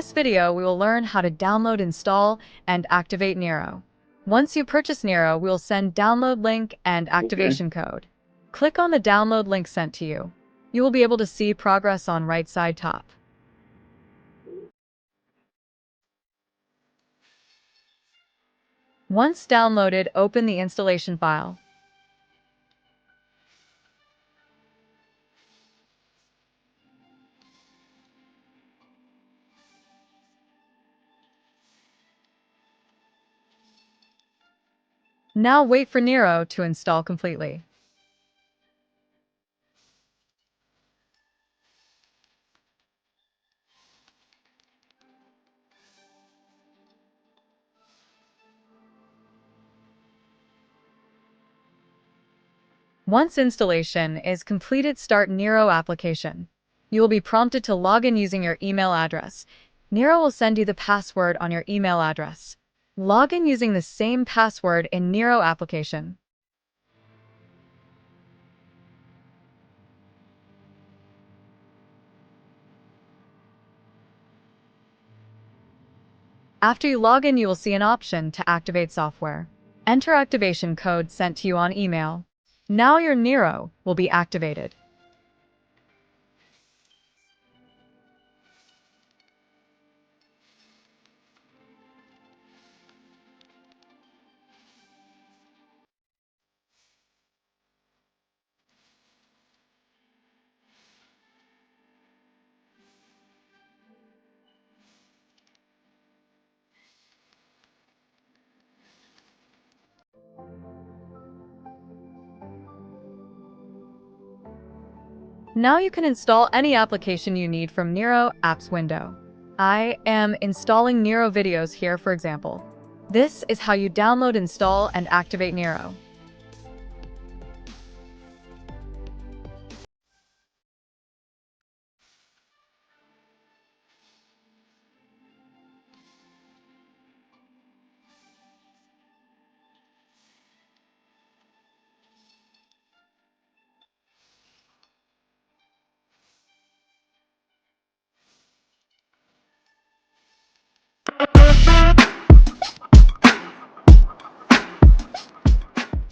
this video, we will learn how to download, install, and activate Nero. Once you purchase Nero, we will send download link and activation code. Click on the download link sent to you. You will be able to see progress on right side top. Once downloaded, open the installation file. Now wait for Nero to install completely. Once installation is completed, start Nero application. You will be prompted to log in using your email address. Nero will send you the password on your email address. Log in using the same password in Nero application. After you log in, you will see an option to activate software. Enter activation code sent to you on email. Now your Nero will be activated. Now you can install any application you need from Nero Apps window. I am installing Nero videos here, for example. This is how you download, install, and activate Nero.